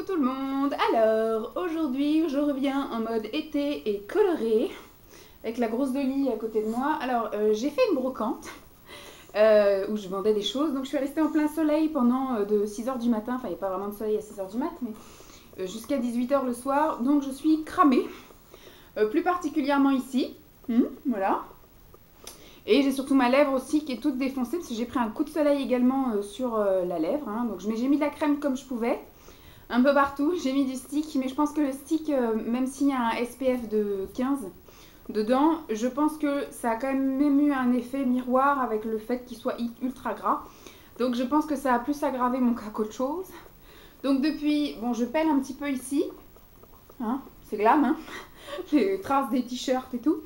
tout le monde. Alors, aujourd'hui, je reviens en mode été et coloré, avec la grosse Dolly à côté de moi. Alors, j'ai fait une brocante, où je vendais des choses. Donc, je suis restée en plein soleil pendant de 6h du matin. Enfin, il n'y a pas vraiment de soleil à 6h du matin, mais jusqu'à 18h le soir. Donc, je suis cramée, plus particulièrement ici. Voilà. Et j'ai surtout ma lèvre aussi qui est toute défoncée parce que j'ai pris un coup de soleil également sur la lèvre. Donc j'ai mis de la crème comme je pouvais, un peu partout. J'ai mis du stick, mais je pense que le stick, même s'il y a un SPF de 15 dedans, je pense que ça a quand même eu un effet miroir avec le fait qu'il soit ultra gras. Donc je pense que ça a plus aggravé mon cas qu'autre chose. Donc depuis, bon, je pèle un petit peu ici. C'est glam, les traces des t-shirts et tout.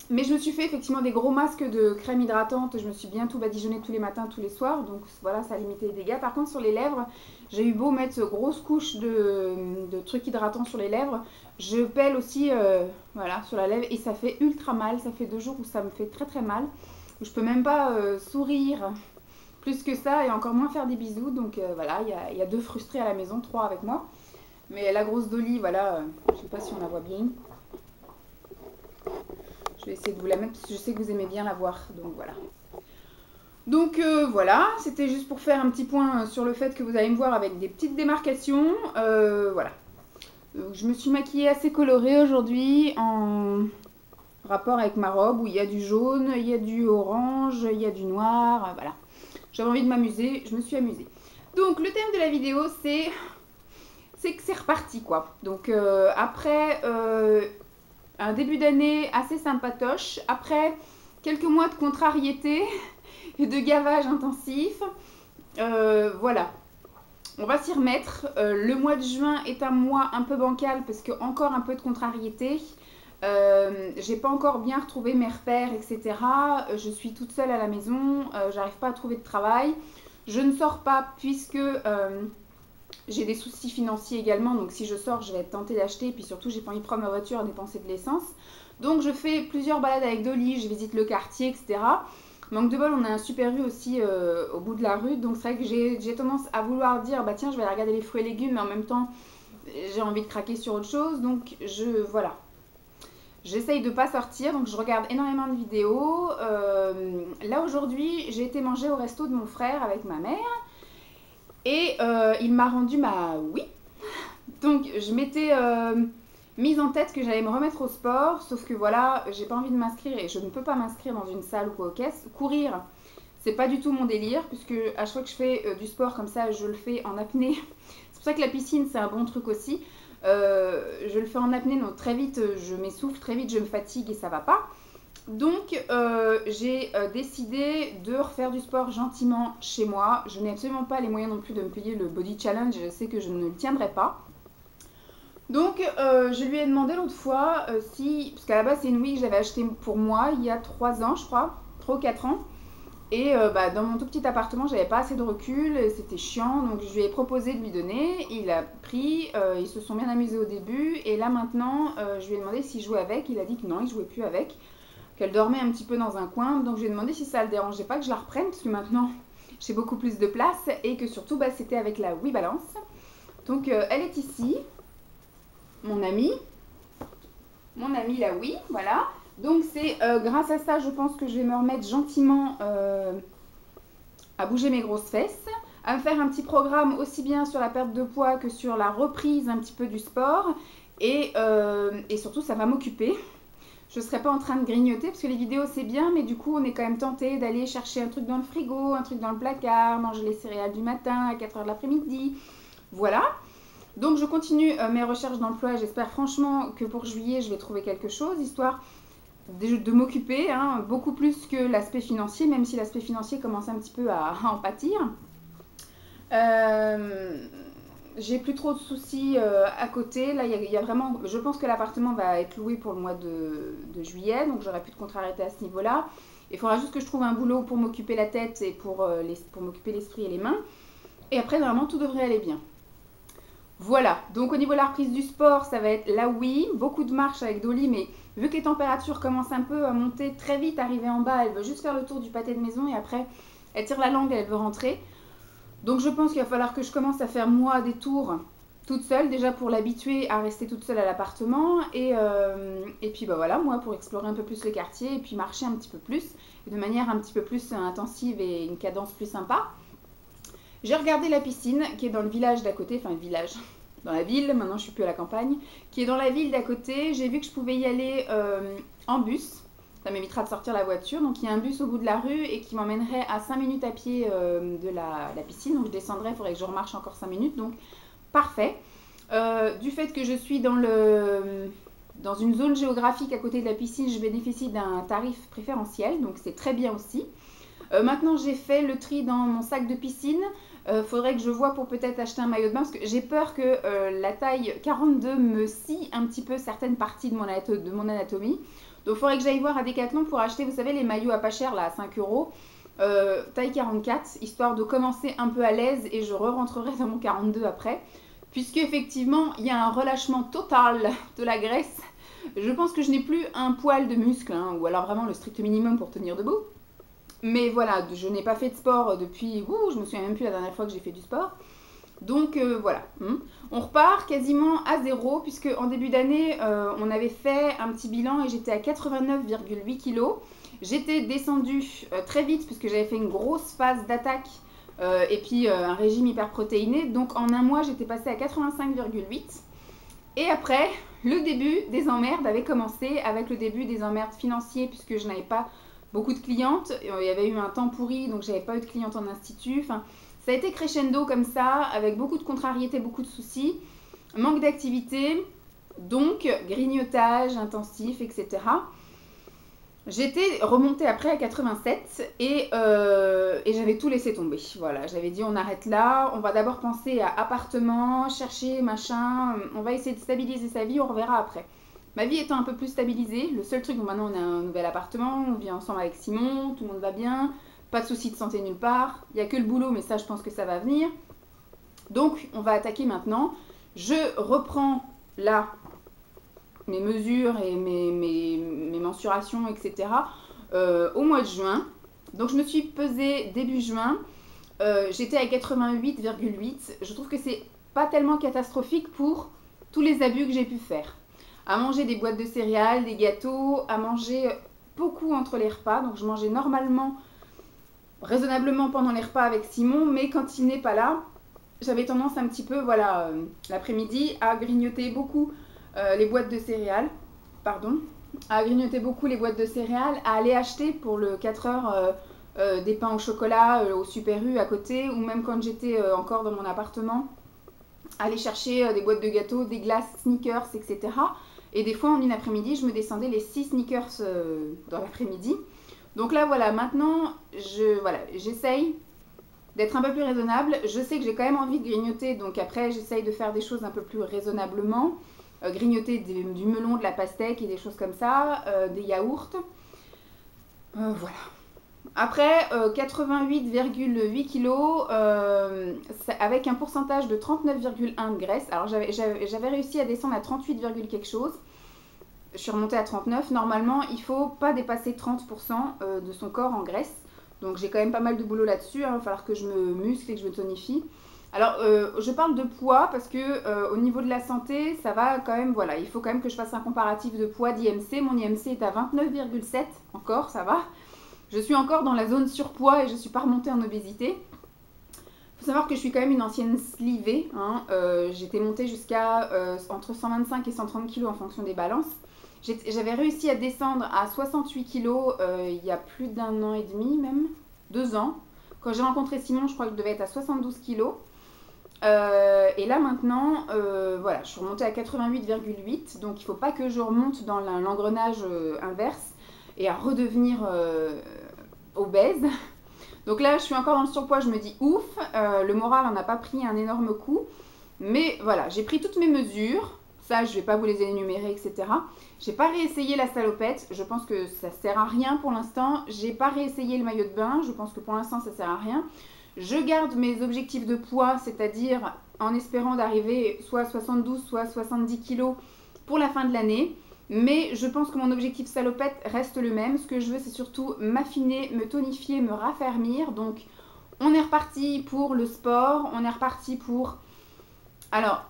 Mais je me suis fait effectivement des gros masques de crème hydratante. Je me suis bien tout badigeonné tous les matins, tous les soirs. Donc voilà, ça a limité les dégâts. Par contre, sur les lèvres, j'ai eu beau mettre grosse couche de trucs hydratants sur les lèvres. Je pèle aussi voilà, sur la lèvre et ça fait ultra mal. Ça fait 2 jours où ça me fait très très mal. Je peux même pas sourire plus que ça et encore moins faire des bisous. Donc voilà, il y a 2 frustrés à la maison, 3 avec moi. Mais la grosse Dolly, voilà, je sais pas si on la voit bien. Je vais essayer de vous la mettre parce que je sais que vous aimez bien la voir, donc voilà. Donc voilà, c'était juste pour faire un petit point sur le fait que vous allez me voir avec des petites démarcations. Voilà. Donc, je me suis maquillée assez colorée aujourd'hui en rapport avec ma robe où il y a du jaune, il y a du orange, il y a du noir, voilà. J'avais envie de m'amuser, je me suis amusée. Donc le thème de la vidéo c'est que c'est reparti quoi. Donc après un début d'année assez sympatoche, après quelques mois de contrariété et de gavage intensif, voilà, on va s'y remettre. Le mois de juin est un mois un peu bancal parce que encore un peu de contrariété. J'ai pas encore bien retrouvé mes repères, etc. Je suis toute seule à la maison, j'arrive pas à trouver de travail. Je ne sors pas puisque j'ai des soucis financiers également, donc si je sors, je vais être tentée d'acheter. Et puis surtout, j'ai pas envie de prendre ma voiture à dépenser de l'essence. Donc je fais plusieurs balades avec Dolly, je visite le quartier, etc. Manque de bol, on a un super U aussi au bout de la rue. Donc c'est vrai que j'ai tendance à vouloir dire, bah tiens, je vais aller regarder les fruits et légumes, mais en même temps, j'ai envie de craquer sur autre chose. Donc voilà. J'essaye de pas sortir, donc je regarde énormément de vidéos. Là aujourd'hui, j'ai été manger au resto de mon frère avec ma mère. Et il m'a rendu ma oui. Donc je m'étais mise en tête que j'allais me remettre au sport, sauf que voilà, j'ai pas envie de m'inscrire et je ne peux pas m'inscrire dans une salle ou quoi aux caisses. Courir, c'est pas du tout mon délire, puisque à chaque fois que je fais du sport comme ça, je le fais en apnée. C'est pour ça que la piscine, c'est un bon truc aussi. Je le fais en apnée, donc très vite, je m'essouffle, très vite, je me fatigue et ça va pas. Donc j'ai décidé de refaire du sport gentiment chez moi. Je n'ai absolument pas les moyens non plus de me payer le body challenge, je sais que je ne le tiendrai pas. Donc je lui ai demandé l'autre fois si, parce qu'à la base c'est une Wii que j'avais achetée pour moi il y a 3 ans je crois, 3 ou 4 ans. Et dans mon tout petit appartement j'avais pas assez de recul, c'était chiant, donc je lui ai proposé de lui donner, il a pris, ils se sont bien amusés au début, et là maintenant je lui ai demandé s'il jouait avec, il a dit que non, il jouait plus avec, qu'elle dormait un petit peu dans un coin, donc je lui ai demandé si ça le dérangeait pas que je la reprenne, parce que maintenant j'ai beaucoup plus de place, et que surtout c'était avec la Wii Balance. Donc elle est ici, mon amie la Wii, voilà. Donc c'est grâce à ça je pense que je vais me remettre gentiment à bouger mes grosses fesses, à me faire un petit programme aussi bien sur la perte de poids que sur la reprise un petit peu du sport, et surtout ça va m'occuper. Je ne serai pas en train de grignoter parce que les vidéos c'est bien, mais du coup on est quand même tenté d'aller chercher un truc dans le frigo, un truc dans le placard, manger les céréales du matin à 4h de l'après-midi, voilà. Donc je continue mes recherches d'emploi et j'espère franchement que pour juillet je vais trouver quelque chose, histoire de m'occuper, beaucoup plus que l'aspect financier, même si l'aspect financier commence un petit peu à en pâtir. J'ai plus trop de soucis à côté. Là, il y a vraiment. Je pense que l'appartement va être loué pour le mois de juillet, donc j'aurai plus de contrariété à ce niveau-là. Il faudra juste que je trouve un boulot pour m'occuper la tête et pour m'occuper l'esprit et les mains. Et après, vraiment, tout devrait aller bien. Voilà, donc au niveau de la reprise du sport, ça va être là oui, beaucoup de marches avec Dolly, mais vu que les températures commencent un peu à monter très vite, arriver en bas, elle veut juste faire le tour du pâté de maison et après, elle tire la langue et elle veut rentrer. Donc je pense qu'il va falloir que je commence à faire moi des tours toute seule, déjà pour l'habituer à rester toute seule à l'appartement, et puis bah voilà, moi pour explorer un peu plus le quartier, et puis marcher un petit peu plus, et de manière un petit peu plus intensive et une cadence plus sympa. J'ai regardé la piscine qui est dans le village d'à côté, enfin le village, dans la ville, maintenant je suis plus à la campagne, qui est dans la ville d'à côté. J'ai vu que je pouvais y aller en bus, ça m'évitera de sortir la voiture. Donc il y a un bus au bout de la rue et qui m'emmènerait à 5 minutes à pied de la piscine. Donc je descendrai, il faudrait que je remarche encore 5 minutes, donc parfait. Du fait que je suis dans une zone géographique à côté de la piscine, je bénéficie d'un tarif préférentiel, donc c'est très bien aussi. Maintenant j'ai fait le tri dans mon sac de piscine. Faudrait que je vois pour peut-être acheter un maillot de bain parce que j'ai peur que la taille 42 me scie un petit peu certaines parties de mon anatomie. Donc il faudrait que j'aille voir à Decathlon pour acheter, vous savez, les maillots à pas cher là à 5 euros, taille 44, histoire de commencer un peu à l'aise et je re-rentrerai dans mon 42 après. Puisque effectivement il y a un relâchement total de la graisse. Je pense que je n'ai plus un poil de muscle, hein, ou alors vraiment le strict minimum pour tenir debout. Mais voilà, je n'ai pas fait de sport depuis... je me souviens même plus la dernière fois que j'ai fait du sport. Donc voilà, on repart quasiment à zéro, puisque en début d'année, on avait fait un petit bilan et j'étais à 89,8 kg. J'étais descendue très vite, puisque j'avais fait une grosse phase d'attaque et puis un régime hyperprotéiné. Donc en un mois, j'étais passée à 85,8. Et après, le début des emmerdes avait commencé avec le début des emmerdes financiers, puisque je n'avais pas beaucoup de clientes. Il y avait eu un temps pourri, donc j'avais pas eu de clientes en institut. Enfin, ça a été crescendo comme ça, avec beaucoup de contrariétés, beaucoup de soucis, manque d'activité, donc grignotage intensif, etc. J'étais remontée après à 87 et j'avais tout laissé tomber. Voilà, j'avais dit on arrête là, on va d'abord penser à appartement, chercher machin, on va essayer de stabiliser sa vie, on reverra après. Ma vie étant un peu plus stabilisée, le seul truc, maintenant on a un nouvel appartement, on vit ensemble avec Simon, tout le monde va bien, pas de soucis de santé nulle part, il n'y a que le boulot, mais ça je pense que ça va venir. Donc on va attaquer maintenant. Je reprends là mes mesures et mes mensurations, etc. Au mois de juin. Donc je me suis pesée début juin, j'étais à 88,8. Je trouve que c'est pas tellement catastrophique pour tous les abus que j'ai pu faire. À manger des boîtes de céréales, des gâteaux, à manger beaucoup entre les repas. Donc je mangeais normalement, raisonnablement pendant les repas avec Simon, mais quand il n'est pas là, j'avais tendance un petit peu, voilà, l'après-midi à grignoter beaucoup les boîtes de céréales, à grignoter beaucoup les boîtes de céréales, à aller acheter pour le 4 heures des pains au chocolat au Super U à côté, ou même quand j'étais encore dans mon appartement, aller chercher des boîtes de gâteaux, des glaces, sneakers, etc. Et des fois, en une après-midi, je me descendais les 6 sneakers dans l'après-midi. Donc là, voilà, maintenant, j'essaye d'être un peu plus raisonnable. Je sais que j'ai quand même envie de grignoter, donc après, j'essaye de faire des choses un peu plus raisonnablement. Grignoter du melon, de la pastèque et des choses comme ça, des yaourts. Voilà. Après, 88,8 kg avec un pourcentage de 39,1 de graisse. Alors j'avais réussi à descendre à 38, quelque chose. Je suis remontée à 39. Normalement, il ne faut pas dépasser 30% de son corps en graisse. Donc j'ai quand même pas mal de boulot là-dessus. Il va falloir que je me muscle et que je me tonifie. Alors je parle de poids parce que au niveau de la santé, ça va quand même, voilà, il faut quand même que je fasse un comparatif de poids d'IMC. Mon IMC est à 29,7 encore, ça va. Je suis encore dans la zone surpoids et je ne suis pas remontée en obésité. Il faut savoir que je suis quand même une ancienne slivée. Hein. J'étais montée jusqu'à entre 125 et 130 kg en fonction des balances. J'avais réussi à descendre à 68 kg il y a plus d'un an et demi même, 2 ans. Quand j'ai rencontré Simon, je crois que je devais être à 72 kg. Et là maintenant, voilà, je suis remontée à 88,8. Donc il ne faut pas que je remonte dans l'engrenage inverse et à redevenir obèse. Donc là, je suis encore dans le surpoids, je me dis ouf, le moral n'en a pas pris un énorme coup. Mais voilà, j'ai pris toutes mes mesures. Ça, je ne vais pas vous les énumérer, etc. J'ai pas réessayé la salopette. Je pense que ça sert à rien pour l'instant. J'ai pas réessayé le maillot de bain. Je pense que pour l'instant, ça sert à rien. Je garde mes objectifs de poids, c'est-à-dire en espérant d'arriver soit à 72, soit à 70 kg pour la fin de l'année. Mais je pense que mon objectif salopette reste le même. Ce que je veux, c'est surtout m'affiner, me tonifier, me raffermir. Donc, on est reparti pour le sport. On est reparti pour... Alors,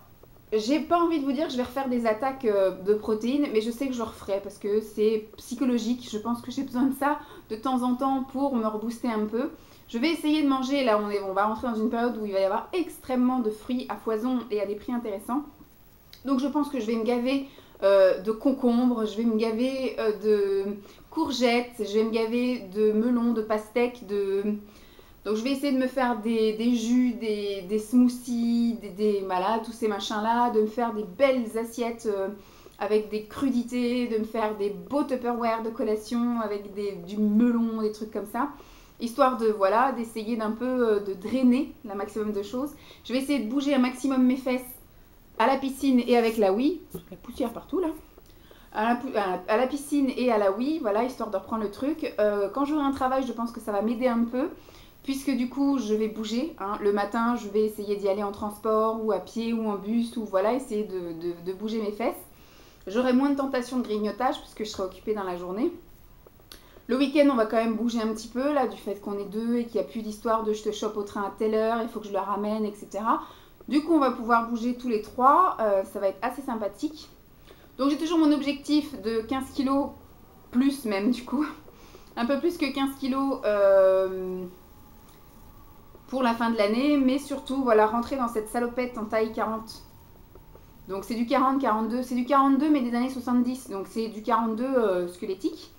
j'ai pas envie de vous dire que je vais refaire des attaques de protéines, mais je sais que je referai parce que c'est psychologique. Je pense que j'ai besoin de ça de temps en temps pour me rebooster un peu. Je vais essayer de manger, là on va rentrer dans une période où il va y avoir extrêmement de fruits à foison et à des prix intéressants. Donc je pense que je vais me gaver de concombres, je vais me gaver de courgettes, je vais me gaver de melons, de pastèques, donc je vais essayer de me faire des jus, des smoothies, voilà, tous ces machins-là, de me faire des belles assiettes avec des crudités, de me faire des beaux Tupperware de collation avec du melon, des trucs comme ça. Histoire de, voilà, d'essayer d'un peu de drainer la maximum de choses. Je vais essayer de bouger un maximum mes fesses à la piscine et avec la Wii. La poussière partout là. À la piscine et à la Wii, voilà, histoire de reprendre le truc. Quand j'aurai un travail, je pense que ça va m'aider un peu. Puisque du coup, je vais bouger. Hein. Le matin, je vais essayer d'y aller en transport ou à pied ou en bus ou voilà, essayer de bouger mes fesses. J'aurai moins de tentation de grignotage puisque je serai occupée dans la journée. Le week-end, on va quand même bouger un petit peu là, du fait qu'on est deux et qu'il n'y a plus d'histoire de je te chope au train à telle heure, il faut que je le ramène, etc. Du coup, on va pouvoir bouger tous les trois. Ça va être assez sympathique. Donc, j'ai toujours mon objectif de 15 kilos, plus même du coup. Un peu plus que 15 kilos pour la fin de l'année, mais surtout, voilà, rentrer dans cette salopette en taille 40. Donc c'est du 40-42, c'est du 42 mais des années 70, donc c'est du 42 squelettique.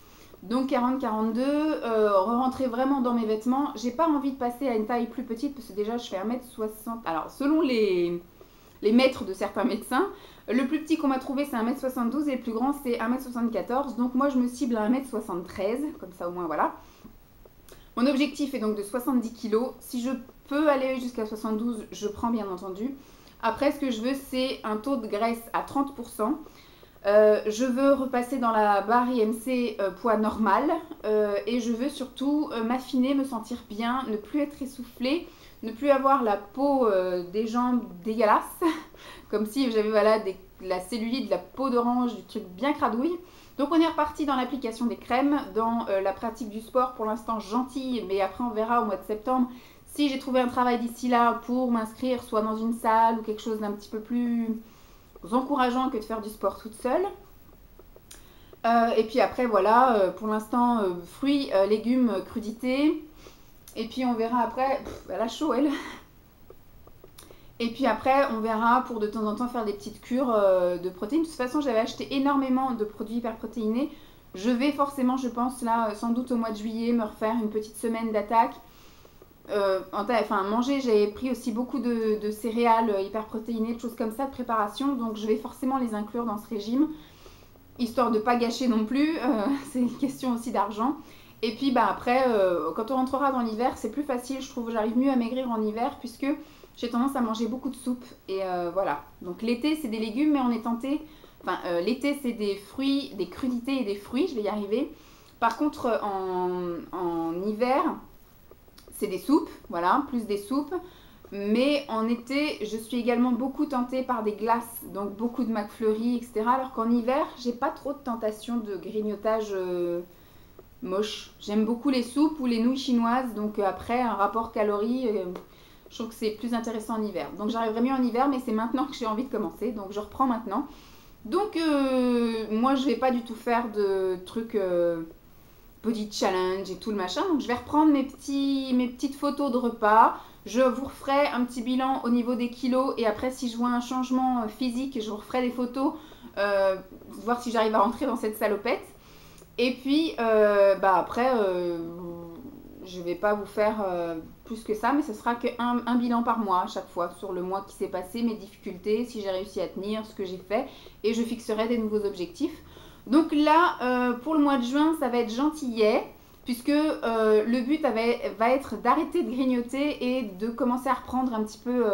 Donc 40-42, re-rentrer vraiment dans mes vêtements. J'ai pas envie de passer à une taille plus petite parce que déjà je fais 1m60. Alors selon les mètres de certains médecins, le plus petit qu'on m'a trouvé c'est 1m72 et le plus grand c'est 1m74. Donc moi je me cible à 1m73, comme ça au moins voilà. Mon objectif est donc de 70 kg. Si je peux aller jusqu'à 72, je prends bien entendu. Après, ce que je veux, c'est un taux de graisse à 30%. Je veux repasser dans la barre IMC poids normal. Et je veux surtout m'affiner, me sentir bien, ne plus être essoufflée, ne plus avoir la peau des jambes dégueulasse. Comme si j'avais voilà, la cellulite, de la peau d'orange, du truc bien cradouille. Donc on est reparti dans l'application des crèmes, dans la pratique du sport, pour l'instant gentille, mais après on verra au mois de septembre si j'ai trouvé un travail d'ici là pour m'inscrire soit dans une salle ou quelque chose d'un petit peu plus encourageant que de faire du sport toute seule. Et puis après voilà, pour l'instant fruits, légumes, crudités. Et puis on verra après, elle a chaud elle. Et puis après, on verra pour de temps en temps faire des petites cures de protéines. De toute façon, j'avais acheté énormément de produits hyperprotéinés. Je vais forcément, je pense, là, sans doute au mois de juillet, me refaire une petite semaine d'attaque. Manger, j'avais pris aussi beaucoup de céréales hyperprotéinées, de choses comme ça, de préparation. Donc, je vais forcément les inclure dans ce régime, histoire de ne pas gâcher non plus. C'est une question aussi d'argent. Et puis, bah, après, quand on rentrera dans l'hiver, c'est plus facile. Je trouve que j'arrive mieux à maigrir en hiver, puisque j'ai tendance à manger beaucoup de soupe. Et voilà. Donc l'été, c'est des légumes, mais on est tenté. Enfin, l'été, c'est des fruits, des crudités et des fruits. Je vais y arriver. Par contre, en hiver, c'est des soupes. Voilà, plus des soupes. Mais en été, je suis également beaucoup tentée par des glaces. Donc beaucoup de McFlurry, etc. Alors qu'en hiver, j'ai pas trop de tentation de grignotage moche. J'aime beaucoup les soupes ou les nouilles chinoises. Donc après, un rapport calories... je trouve que c'est plus intéressant en hiver. Donc j'arriverai mieux en hiver, mais c'est maintenant que j'ai envie de commencer. Donc je reprends maintenant. Donc moi, je vais pas du tout faire de trucs body challenge et tout le machin. Donc je vais reprendre mes petites photos de repas. Je vous referai un petit bilan au niveau des kilos. Et après, si je vois un changement physique, je vous referai des photos. Voir si j'arrive à rentrer dans cette salopette. Et puis, après... je vais pas vous faire plus que ça, mais ce sera qu'un bilan par mois à chaque fois sur le mois qui s'est passé, mes difficultés, si j'ai réussi à tenir, ce que j'ai fait, et je fixerai des nouveaux objectifs. Donc là, pour le mois de juin, ça va être gentillet, puisque le but va être d'arrêter de grignoter et de commencer à reprendre un petit peu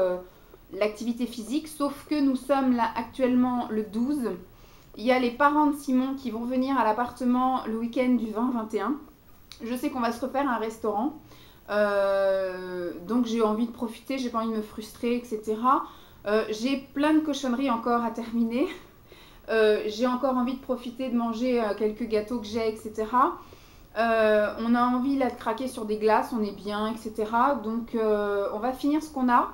l'activité physique, sauf que nous sommes là actuellement le 12. Il y a les parents de Simon qui vont venir à l'appartement le week-end du 20-21. Je sais qu'on va se refaire un restaurant, donc j'ai envie de profiter, j'ai pas envie de me frustrer, etc. J'ai plein de cochonneries encore à terminer. J'ai encore envie de profiter de manger quelques gâteaux que j'ai, etc. On a envie là de craquer sur des glaces, on est bien, etc. Donc on va finir ce qu'on a.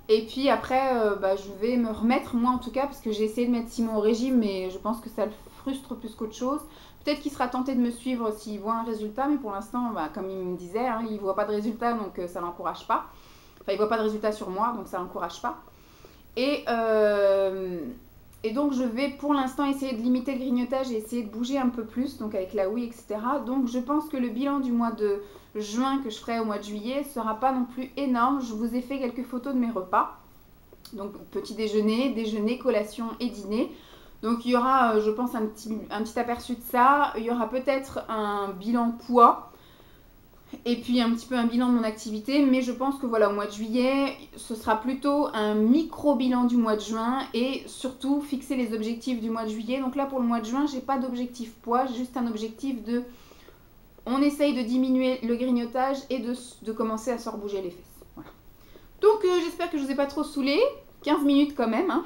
Et puis après, je vais me remettre, moi en tout cas, parce que j'ai essayé de mettre Simon au régime, mais je pense que ça le frustre plus qu'autre chose. Peut-être qu'il sera tenté de me suivre s'il voit un résultat, mais pour l'instant, comme il me disait, hein, il ne voit pas de résultat, donc ça ne l'encourage pas. Enfin, il ne voit pas de résultat sur moi, donc ça ne l'encourage pas. Et donc, je vais pour l'instant essayer de limiter le grignotage et essayer de bouger un peu plus, donc avec la ouïe, etc. Donc, je pense que le bilan du mois de juin que je ferai au mois de juillet sera pas non plus énorme. Je vous ai fait quelques photos de mes repas. Donc, petit déjeuner, collation et dîner. Donc, il y aura, je pense, un petit aperçu de ça. Il y aura peut-être un bilan poids. Et puis un petit peu un bilan de mon activité, mais je pense que voilà, au mois de juillet, ce sera plutôt un micro-bilan du mois de juin et surtout fixer les objectifs du mois de juillet. Donc là, pour le mois de juin, j'ai pas d'objectif poids, j'ai juste un objectif de... On essaye de diminuer le grignotage et de commencer à se rebouger les fesses. Voilà. Donc j'espère que je vous ai pas trop saoulé, 15 minutes quand même. Hein.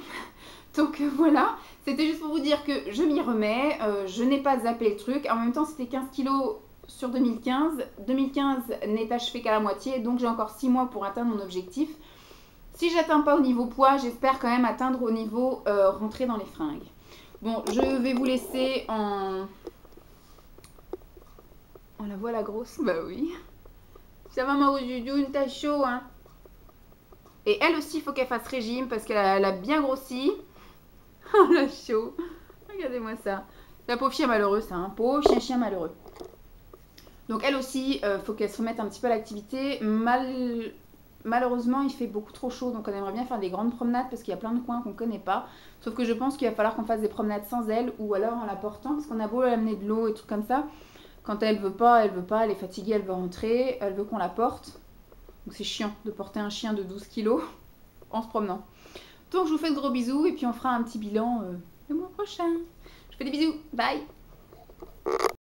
Donc voilà, c'était juste pour vous dire que je m'y remets, je n'ai pas zappé le truc. En même temps, c'était 15 kilos sur 2015. 2015 n'est achevé qu'à la moitié, donc j'ai encore 6 mois pour atteindre mon objectif. Si j'atteins pas au niveau poids, j'espère quand même atteindre au niveau rentrée dans les fringues. Bon, je vais vous laisser en... On la voit la grosse? Bah oui. Ça va ma Roudoune, t'as chaud hein? Et elle aussi, il faut qu'elle fasse régime parce qu'elle a bien grossi. Oh la chaud. Regardez-moi ça. La pauvre chien malheureux, ça. Hein. Pauvre chien malheureux. Donc elle aussi, faut qu'elle se remette un petit peu à l'activité. Malheureusement, il fait beaucoup trop chaud, donc on aimerait bien faire des grandes promenades parce qu'il y a plein de coins qu'on ne connaît pas. Sauf que je pense qu'il va falloir qu'on fasse des promenades sans elle ou alors en la portant, parce qu'on a beau amener de l'eau et trucs comme ça. Quand elle veut pas, elle est fatiguée, elle veut rentrer, elle veut qu'on la porte. Donc c'est chiant de porter un chien de 12 kilos en se promenant. Donc je vous fais de gros bisous et puis on fera un petit bilan le mois prochain. Je vous fais des bisous, bye!